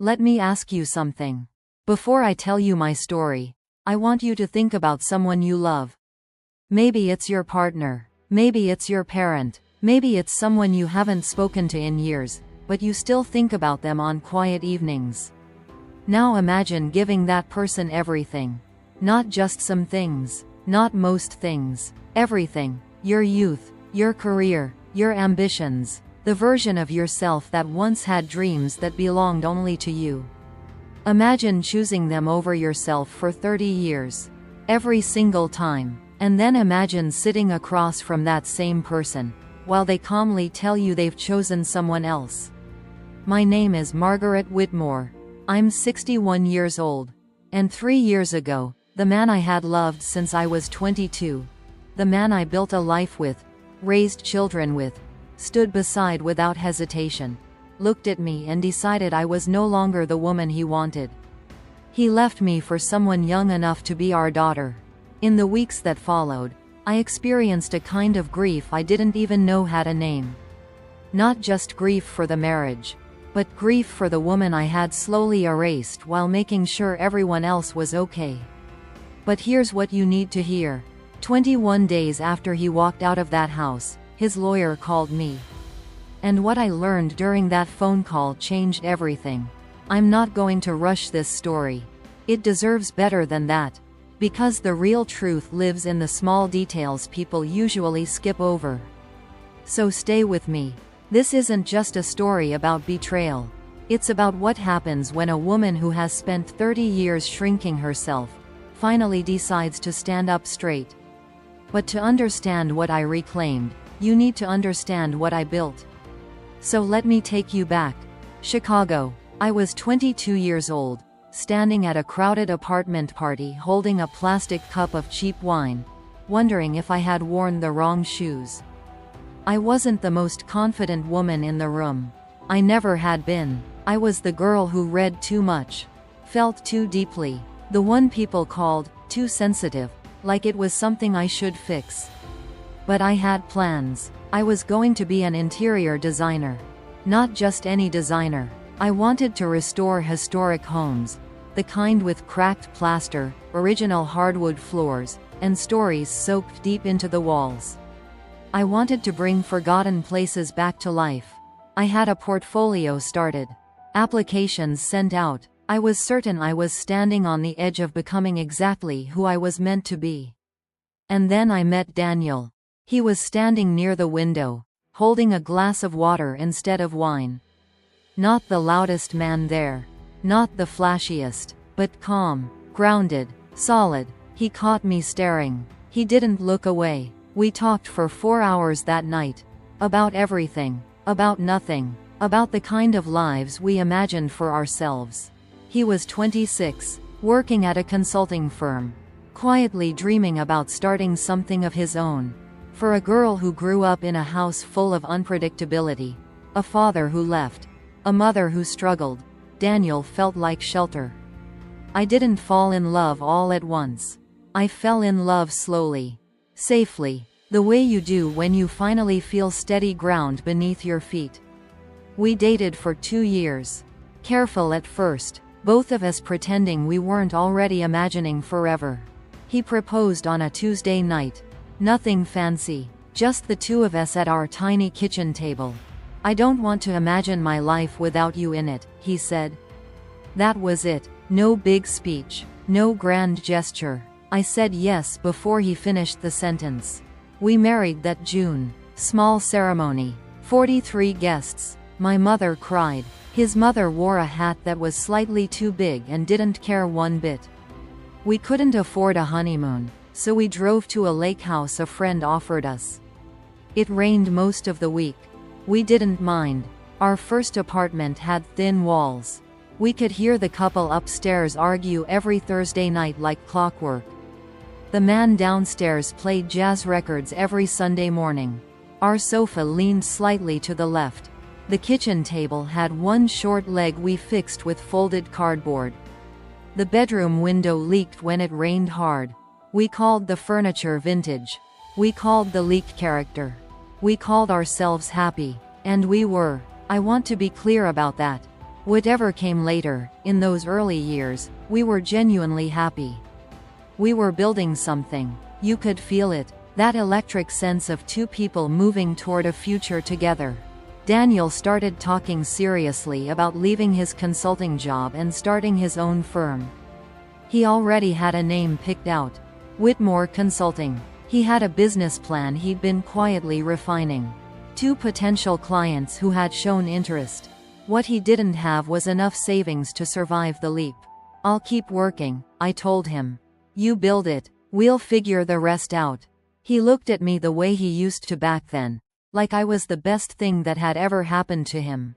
Let me ask you something. Before I tell you my story, I want you to think about someone you love. Maybe it's your partner. Maybe it's your parent. Maybe it's someone you haven't spoken to in years, but you still think about them on quiet evenings. Now imagine giving that person everything. Not just some things. Not most things. Everything. Your youth. Your career. Your ambitions. The version of yourself that once had dreams that belonged only to you. Imagine choosing them over yourself for 30 years. Every single time. And then imagine sitting across from that same person, while they calmly tell you they've chosen someone else. My name is Margaret Whitmore. I'm 61 years old. And 3 years ago, the man I had loved since I was 22, the man I built a life with, raised children with, stood beside without hesitation, looked at me and decided I was no longer the woman he wanted. He left me for someone young enough to be our daughter. In the weeks that followed, I experienced a kind of grief I didn't even know had a name. Not just grief for the marriage, but grief for the woman I had slowly erased while making sure everyone else was okay. But here's what you need to hear. 21 days after he walked out of that house, his lawyer called me. And what I learned during that phone call changed everything. I'm not going to rush this story. It deserves better than that. Because the real truth lives in the small details people usually skip over. So stay with me. This isn't just a story about betrayal. It's about what happens when a woman who has spent 30 years shrinking herself finally decides to stand up straight. But to understand what I reclaimed, you need to understand what I built. So let me take you back. Chicago. I was 22 years old, standing at a crowded apartment party holding a plastic cup of cheap wine, wondering if I had worn the wrong shoes. I wasn't the most confident woman in the room. I never had been. I was the girl who read too much, felt too deeply, the one people called too sensitive, like it was something I should fix. But I had plans. I was going to be an interior designer. Not just any designer. I wanted to restore historic homes, the kind with cracked plaster, original hardwood floors, and stories soaked deep into the walls. I wanted to bring forgotten places back to life. I had a portfolio started, applications sent out. I was certain I was standing on the edge of becoming exactly who I was meant to be. And then I met Daniel. He was standing near the window, holding a glass of water instead of wine. Not the loudest man there. Not the flashiest, but calm, grounded, solid. He caught me staring. He didn't look away. We talked for 4 hours that night. About everything. About nothing. About the kind of lives we imagined for ourselves. He was 26, working at a consulting firm, quietly dreaming about starting something of his own. For a girl who grew up in a house full of unpredictability, a father who left, a mother who struggled, Daniel felt like shelter. I didn't fall in love all at once. I fell in love slowly, safely, the way you do when you finally feel steady ground beneath your feet. We dated for 2 years. Careful at first, both of us pretending we weren't already imagining forever. He proposed on a Tuesday night. Nothing fancy, just the two of us at our tiny kitchen table. "I don't want to imagine my life without you in it," he said. That was it. No big speech, no grand gesture. I said yes before he finished the sentence. We married that June. Small ceremony. 43 guests. My mother cried. His mother wore a hat that was slightly too big and didn't care one bit. We couldn't afford a honeymoon, so we drove to a lake house a friend offered us. It rained most of the week. We didn't mind. Our first apartment had thin walls. We could hear the couple upstairs argue every Thursday night like clockwork. The man downstairs played jazz records every Sunday morning. Our sofa leaned slightly to the left. The kitchen table had one short leg we fixed with folded cardboard. The bedroom window leaked when it rained hard. We called the furniture vintage. We called the leak character. We called ourselves happy. And we were. I want to be clear about that. Whatever came later, in those early years, we were genuinely happy. We were building something. You could feel it, that electric sense of two people moving toward a future together. Daniel started talking seriously about leaving his consulting job and starting his own firm. He already had a name picked out: Whitmore Consulting. He had a business plan he'd been quietly refining. 2 potential clients who had shown interest. What he didn't have was enough savings to survive the leap. "I'll keep working," I told him. "You build it. We'll figure the rest out." He looked at me the way he used to back then, like I was the best thing that had ever happened to him.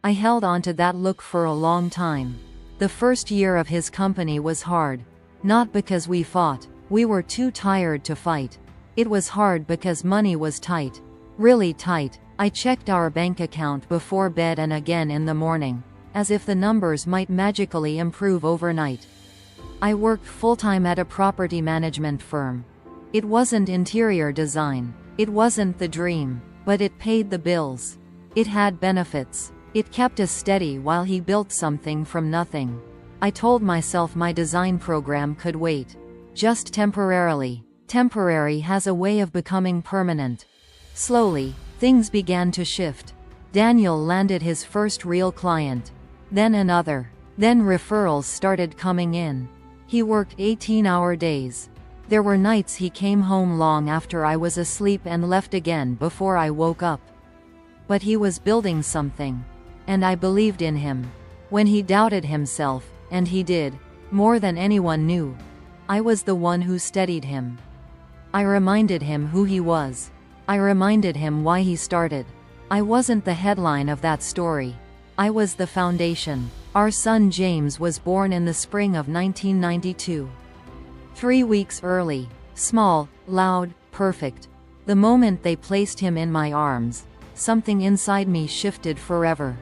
I held on to that look for a long time. The first year of his company was hard. Not because we fought. We were too tired to fight. It was hard because money was tight. Really tight. I checked our bank account before bed and again in the morning, as if the numbers might magically improve overnight. I worked full-time at a property management firm. It wasn't interior design. It wasn't the dream, but it paid the bills. It had benefits. It kept us steady while he built something from nothing. I told myself my design program could wait. Just temporarily. Temporary has a way of becoming permanent. Slowly, things began to shift. Daniel landed his first real client. Then another. Then referrals started coming in. He worked 18-hour days. There were nights he came home long after I was asleep and left again before I woke up. But he was building something. And I believed in him. When he doubted himself, and he did, more than anyone knew, I was the one who steadied him. I reminded him who he was. I reminded him why he started. I wasn't the headline of that story. I was the foundation. Our son James was born in the spring of 1992. 3 weeks early. Small, loud, perfect. The moment they placed him in my arms, something inside me shifted forever.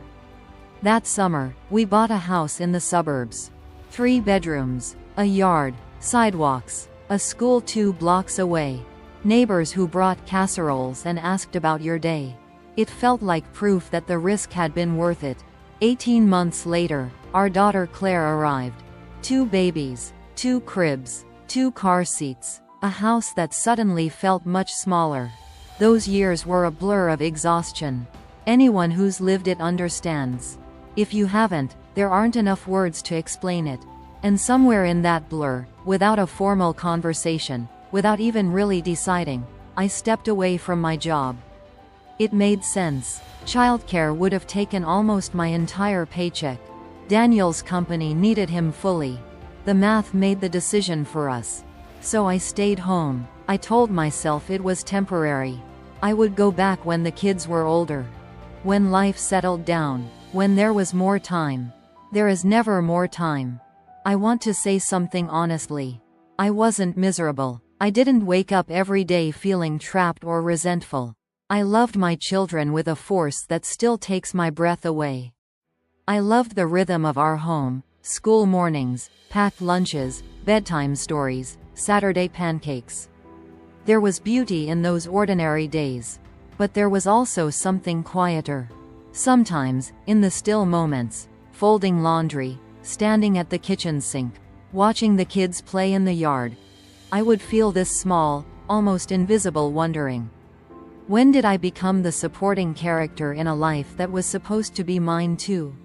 That summer, we bought a house in the suburbs. 3 bedrooms, a yard, sidewalks, a school 2 blocks away, neighbors who brought casseroles and asked about your day. It felt like proof that the risk had been worth it. 18 months later, our daughter Claire arrived. 2 babies, 2 cribs, 2 car seats, a house that suddenly felt much smaller. Those years were a blur of exhaustion. Anyone who's lived it understands. If you haven't, there aren't enough words to explain it. And somewhere in that blur, without a formal conversation, without even really deciding, I stepped away from my job. It made sense. Childcare would have taken almost my entire paycheck. Daniel's company needed him fully. The math made the decision for us. So I stayed home. I told myself it was temporary. I would go back when the kids were older. When life settled down. When there was more time. There is never more time. I want to say something honestly. I wasn't miserable. I didn't wake up every day feeling trapped or resentful. I loved my children with a force that still takes my breath away. I loved the rhythm of our home, school mornings, packed lunches, bedtime stories, Saturday pancakes. There was beauty in those ordinary days. But there was also something quieter. Sometimes, in the still moments, folding laundry, standing at the kitchen sink, watching the kids play in the yard, I would feel this small, almost invisible wondering. When did I become the supporting character in a life that was supposed to be mine too?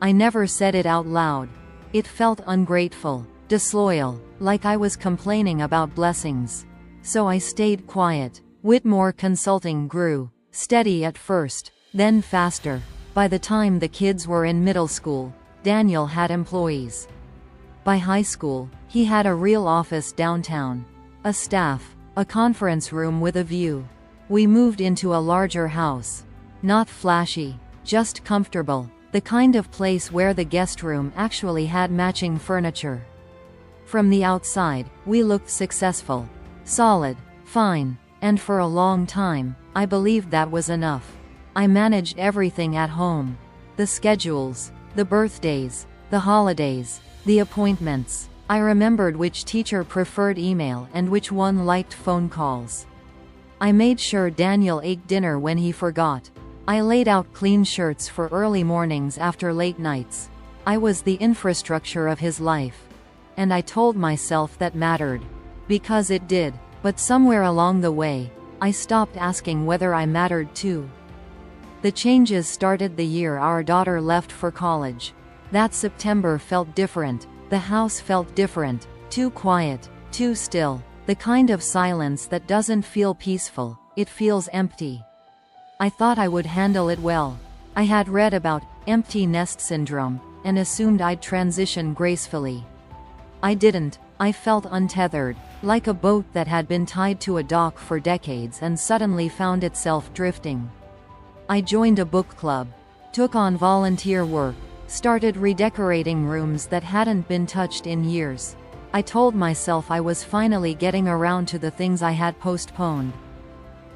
I never said it out loud. It felt ungrateful, disloyal, like I was complaining about blessings. So I stayed quiet. Whitmore Consulting grew, steady at first, then faster. By the time the kids were in middle school, Daniel had employees. By high school, he had a real office downtown. A staff, a conference room with a view. We moved into a larger house. Not flashy, just comfortable. The kind of place where the guest room actually had matching furniture. From the outside, we looked successful. Solid, fine, and for a long time, I believed that was enough. I managed everything at home. The schedules, the birthdays, the holidays, the appointments. I remembered which teacher preferred email and which one liked phone calls. I made sure Daniel ate dinner when he forgot. I laid out clean shirts for early mornings after late nights. I was the infrastructure of his life. And I told myself that mattered. Because it did. But somewhere along the way, I stopped asking whether I mattered too. The changes started the year our daughter left for college. That September felt different. The house felt different. Too quiet. Too still. The kind of silence that doesn't feel peaceful, it feels empty. I thought I would handle it well. I had read about empty nest syndrome, and assumed I'd transition gracefully. I didn't. I felt untethered, like a boat that had been tied to a dock for decades and suddenly found itself drifting. I joined a book club, took on volunteer work, started redecorating rooms that hadn't been touched in years. I told myself I was finally getting around to the things I had postponed.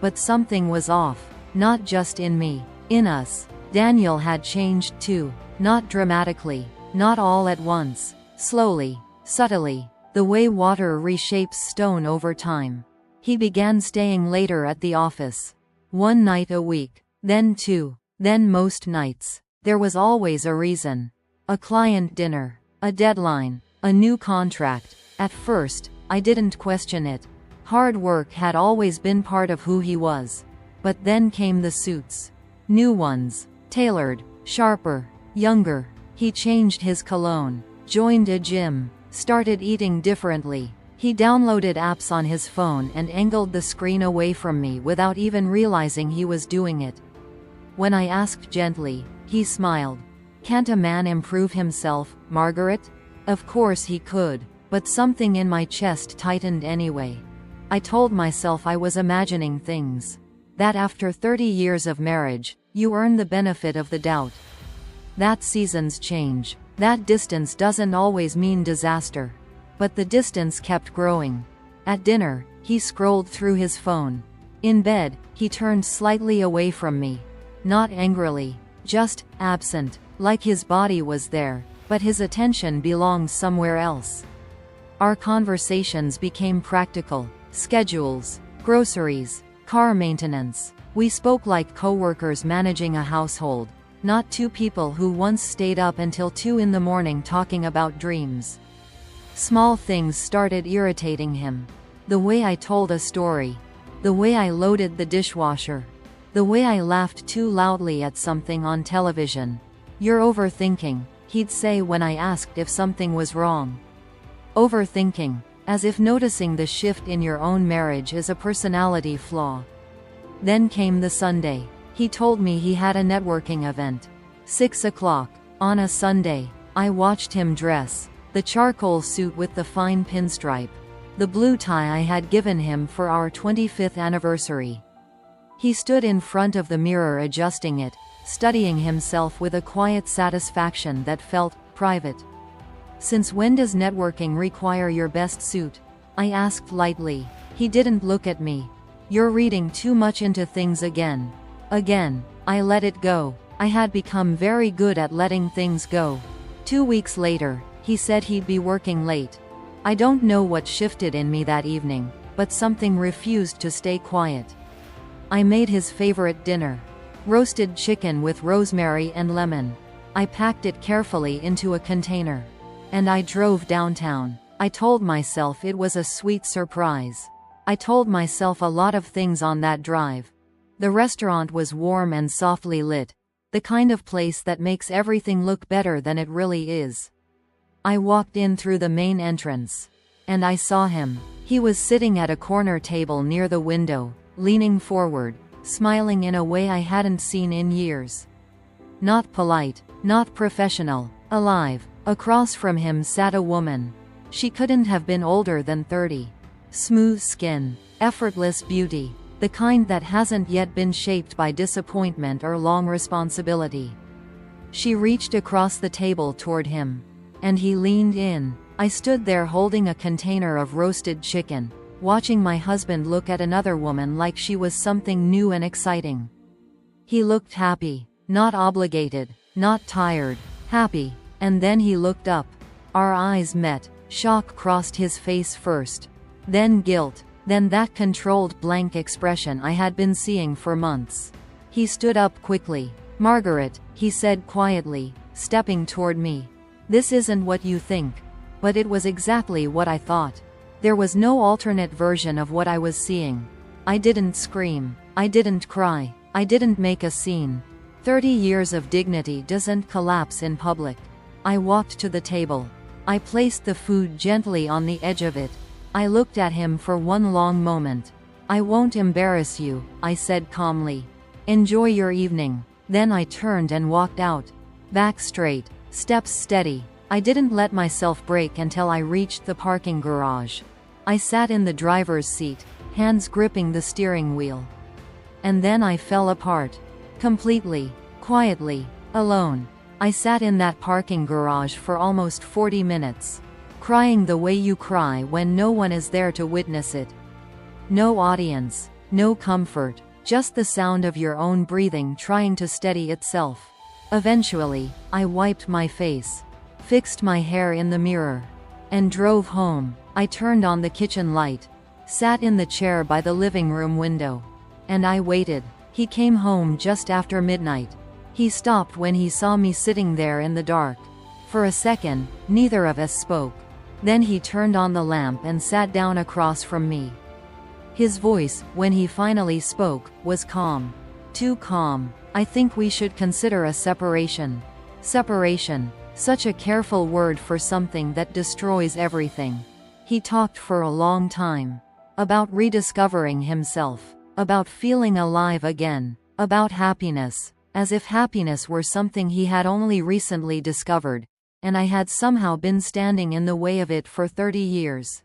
But something was off, not just in me, in us. Daniel had changed too, not dramatically, not all at once, slowly, subtly, the way water reshapes stone over time. He began staying later at the office. One night a week, then two, then most nights. There was always a reason. A client dinner, a deadline, a new contract. At first, I didn't question it. Hard work had always been part of who he was. But then came the suits. New ones, tailored, sharper, younger. He changed his cologne, joined a gym, started eating differently. He downloaded apps on his phone and angled the screen away from me without even realizing he was doing it. When I asked gently, he smiled. "Can't a man improve himself, Margaret?" Of course he could, but something in my chest tightened anyway. I told myself I was imagining things. That after 30 years of marriage, you earn the benefit of the doubt. That seasons change. That distance doesn't always mean disaster. But the distance kept growing. At dinner, he scrolled through his phone. In bed, he turned slightly away from me. Not angrily, just absent, like his body was there, but his attention belonged somewhere else. Our conversations became practical. Schedules, groceries, car maintenance. We spoke like coworkers managing a household, not two people who once stayed up until 2 in the morning talking about dreams. Small things started irritating him. The way I told a story. The way I loaded the dishwasher. The way I laughed too loudly at something on television. "You're overthinking," he'd say when I asked if something was wrong. Overthinking, as if noticing the shift in your own marriage is a personality flaw. Then came the Sunday. He told me he had a networking event. 6 o'clock, on a Sunday. I watched him dress. The charcoal suit with the fine pinstripe. The blue tie I had given him for our 25th anniversary. He stood in front of the mirror adjusting it, studying himself with a quiet satisfaction that felt private. "Since when does networking require your best suit?" I asked lightly. He didn't look at me. "You're reading too much into things again." Again, I let it go. I had become very good at letting things go. 2 weeks later, he said he'd be working late. I don't know what shifted in me that evening, but something refused to stay quiet. I made his favorite dinner. Roasted chicken with rosemary and lemon. I packed it carefully into a container. And I drove downtown. I told myself it was a sweet surprise. I told myself a lot of things on that drive. The restaurant was warm and softly lit. The kind of place that makes everything look better than it really is. I walked in through the main entrance. And I saw him. He was sitting at a corner table near the window, leaning forward, smiling in a way I hadn't seen in years. Not polite, not professional, alive. Across from him sat a woman. She couldn't have been older than 30. Smooth skin, effortless beauty, the kind that hasn't yet been shaped by disappointment or long responsibility. She reached across the table toward him. And he leaned in. I stood there holding a container of roasted chicken, watching my husband look at another woman like she was something new and exciting. He looked happy, not obligated, not tired, happy. And then he looked up. Our eyes met. Shock crossed his face first. Then guilt. Then that controlled blank expression I had been seeing for months. He stood up quickly. "Margaret," he said quietly, stepping toward me. "This isn't what you think." But it was exactly what I thought. There was no alternate version of what I was seeing. I didn't scream. I didn't cry. I didn't make a scene. 30 years of dignity doesn't collapse in public. I walked to the table. I placed the food gently on the edge of it. I looked at him for one long moment. "I won't embarrass you," I said calmly. "Enjoy your evening." Then I turned and walked out. Back straight, steps steady. I didn't let myself brake until I reached the parking garage. I sat in the driver's seat, hands gripping the steering wheel. And then I fell apart. Completely, quietly, alone. I sat in that parking garage for almost 40 minutes. Crying the way you cry when no one is there to witness it. No audience, no comfort, just the sound of your own breathing trying to steady itself. Eventually, I wiped my face, fixed my hair in the mirror, and drove home. I turned on the kitchen light, sat in the chair by the living room window, and I waited. He came home just after midnight. He stopped when he saw me sitting there in the dark. For a second, neither of us spoke. Then he turned on the lamp and sat down across from me. His voice, when he finally spoke, was calm. Too calm. "I think we should consider a separation." Separation. Such a careful word for something that destroys everything. He talked for a long time. About rediscovering himself. About feeling alive again. About happiness. As if happiness were something he had only recently discovered, and I had somehow been standing in the way of it for 30 years.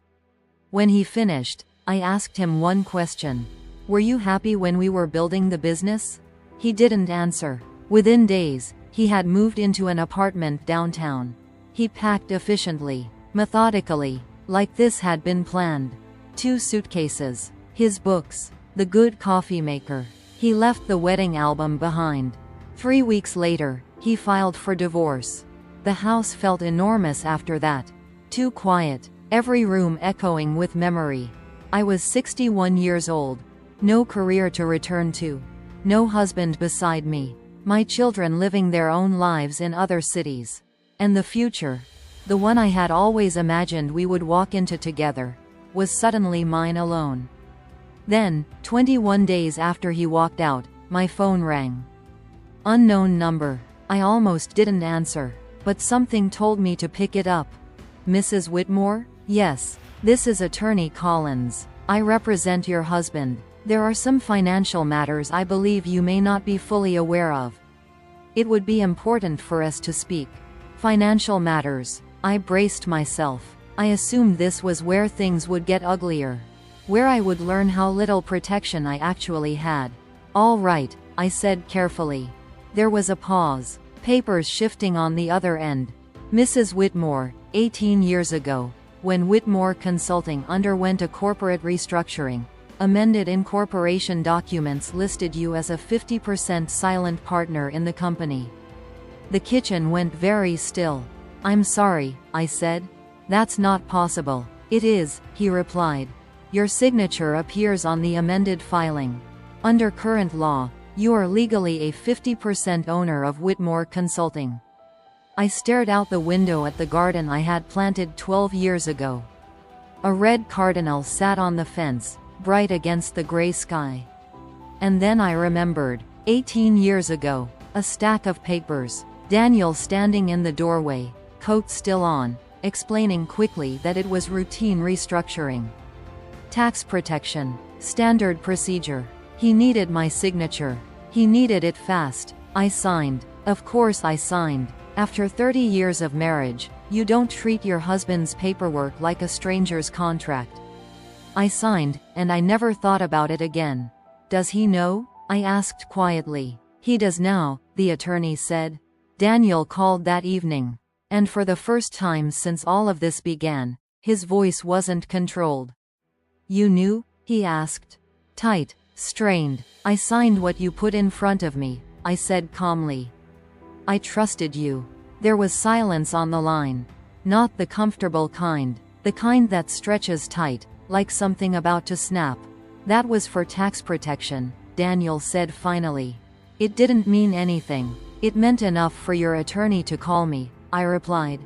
When he finished, I asked him one question. "Were you happy when we were building the business?" He didn't answer. Within days, he had moved into an apartment downtown. He packed efficiently, methodically, like this had been planned. 2 suitcases, his books, the good coffee maker. He left the wedding album behind. 3 weeks later, he filed for divorce. The house felt enormous after that. Too quiet, every room echoing with memory. I was 61 years old. No career to return to. No husband beside me. My children living their own lives in other cities. And the future, the one I had always imagined we would walk into together, was suddenly mine alone. Then, 21 days after he walked out, my phone rang. Unknown number. I almost didn't answer, but something told me to pick it up. "Mrs. Whitmore?" "Yes. This is Attorney Collins. I represent your husband. There are some financial matters I believe you may not be fully aware of. It would be important for us to speak." Financial matters. I braced myself. I assumed this was where things would get uglier. Where I would learn how little protection I actually had. "All right," I said carefully. There was a pause. Papers shifting on the other end. "Mrs. Whitmore, 18 years ago, when Whitmore Consulting underwent a corporate restructuring, amended incorporation documents listed you as a 50% silent partner in the company." The kitchen went very still. "I'm sorry," I said. "That's not possible." "It is," he replied. "Your signature appears on the amended filing. Under current law, you are legally a 50% owner of Whitmore Consulting." I stared out the window at the garden I had planted 12 years ago. A red cardinal sat on the fence, bright against the gray sky. And then I remembered, 18 years ago, a stack of papers, Daniel standing in the doorway, coat still on, explaining quickly that it was routine restructuring. Tax protection, standard procedure. He needed my signature. He needed it fast. I signed. Of course I signed. After 30 years of marriage, you don't treat your husband's paperwork like a stranger's contract. I signed, and I never thought about it again. "Does he know?" I asked quietly. "He does now," the attorney said. Daniel called that evening. And for the first time since all of this began, his voice wasn't controlled. "You knew?" he asked. Tight, strained. "I signed what you put in front of me," I said calmly. "I trusted you." There was silence on the line. Not the comfortable kind. The kind that stretches tight, like something about to snap. "That was for tax protection," Daniel said finally. It didn't mean anything. It meant enough for your attorney to call me, I replied.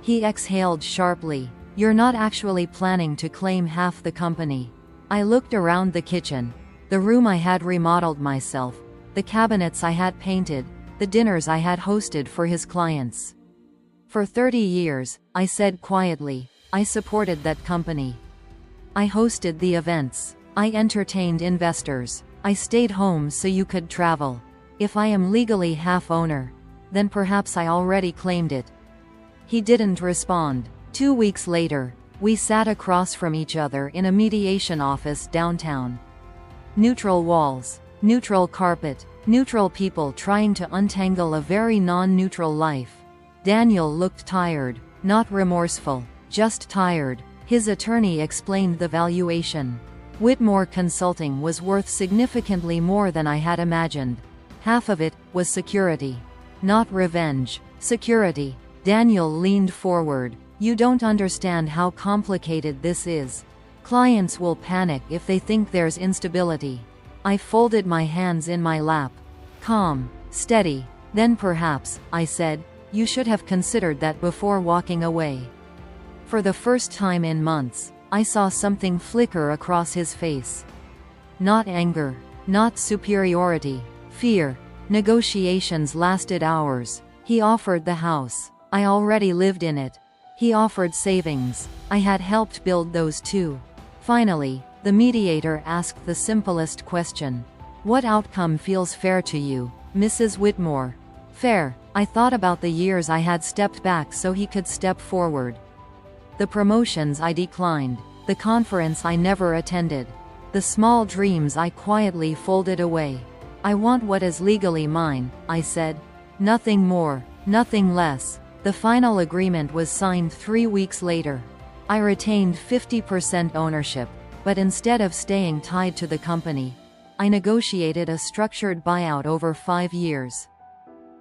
He exhaled sharply. You're not actually planning to claim half the company. I looked around the kitchen. The room I had remodeled myself. The cabinets I had painted. The dinners I had hosted for his clients. For 30 years, I said quietly, I supported that company. I hosted the events. I entertained investors. I stayed home so you could travel. If I am legally half owner, then perhaps I already claimed it. He didn't respond. 2 weeks later, we sat across from each other in a mediation office downtown. Neutral walls, neutral carpet, neutral people trying to untangle a very non-neutral life. Daniel looked tired, not remorseful, just tired. His attorney explained the valuation. Whitmore Consulting was worth significantly more than I had imagined. Half of it was security. Not revenge. Security. Daniel leaned forward. You don't understand how complicated this is. Clients will panic if they think there's instability. I folded my hands in my lap. Calm. Steady. Then perhaps, I said, you should have considered that before walking away. For the first time in months, I saw something flicker across his face. Not anger. Not superiority. Fear. Negotiations lasted hours. He offered the house. I already lived in it. He offered savings. I had helped build those too. Finally, the mediator asked the simplest question. What outcome feels fair to you, Mrs. Whitmore? Fair. I thought about the years I had stepped back so he could step forward. The promotions I declined. The conference I never attended. The small dreams I quietly folded away. I want what is legally mine, I said. Nothing more, nothing less. The final agreement was signed 3 weeks later. I retained 50% ownership, but instead of staying tied to the company, I negotiated a structured buyout over 5 years.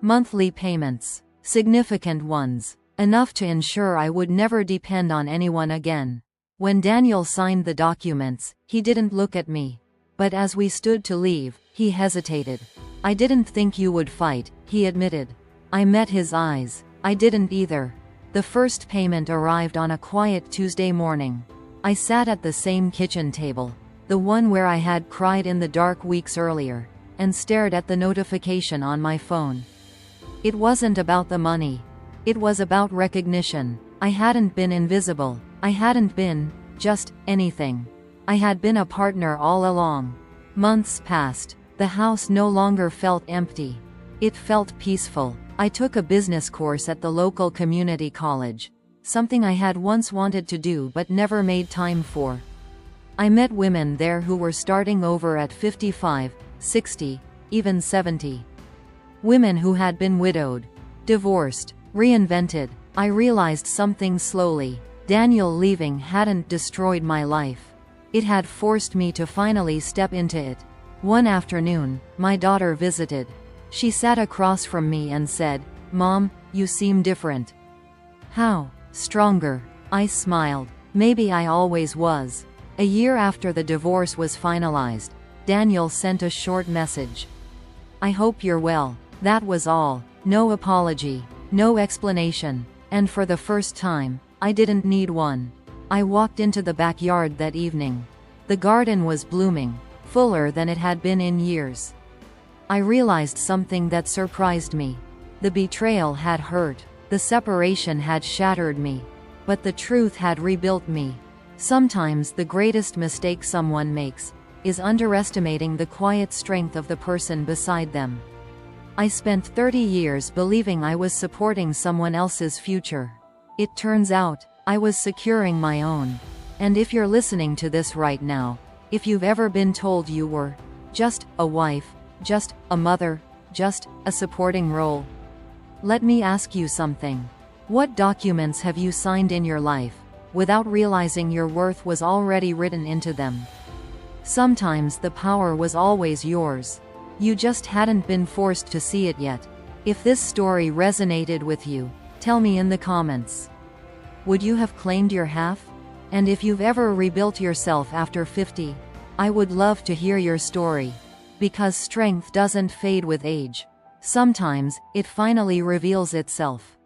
Monthly payments. Significant ones. Enough to ensure I would never depend on anyone again. When Daniel signed the documents, he didn't look at me. But as we stood to leave, he hesitated. I didn't think you would fight, he admitted. I met his eyes. I didn't either. The first payment arrived on a quiet Tuesday morning. I sat at the same kitchen table, the one where I had cried in the dark weeks earlier, and stared at the notification on my phone. It wasn't about the money. It was about recognition. I hadn't been invisible. I hadn't been, just, anything. I had been a partner all along. Months passed. The house no longer felt empty. It felt peaceful. I took a business course at the local community college, something I had once wanted to do but never made time for. I met women there who were starting over at 55, 60, even 70. Women who had been widowed, divorced, reinvented. I realized something slowly. Daniel leaving hadn't destroyed my life. It had forced me to finally step into it. One afternoon, my daughter visited. She sat across from me and said, "Mom, you seem different." How? Stronger. I smiled. Maybe I always was. A year after the divorce was finalized, Daniel sent a short message. "I hope you're well." That was all. No apology. No explanation. And for the first time, I didn't need one. I walked into the backyard that evening. The garden was blooming, fuller than it had been in years. I realized something that surprised me. The betrayal had hurt. The separation had shattered me. But the truth had rebuilt me. Sometimes the greatest mistake someone makes is underestimating the quiet strength of the person beside them. I spent 30 years believing I was supporting someone else's future. It turns out, I was securing my own. And if you're listening to this right now, if you've ever been told you were just a wife, just a mother, just a supporting role, let me ask you something. What documents have you signed in your life, without realizing your worth was already written into them? Sometimes the power was always yours. You just hadn't been forced to see it yet. If this story resonated with you, tell me in the comments. Would you have claimed your half? And if you've ever rebuilt yourself after 50, I would love to hear your story. Because strength doesn't fade with age. Sometimes, it finally reveals itself.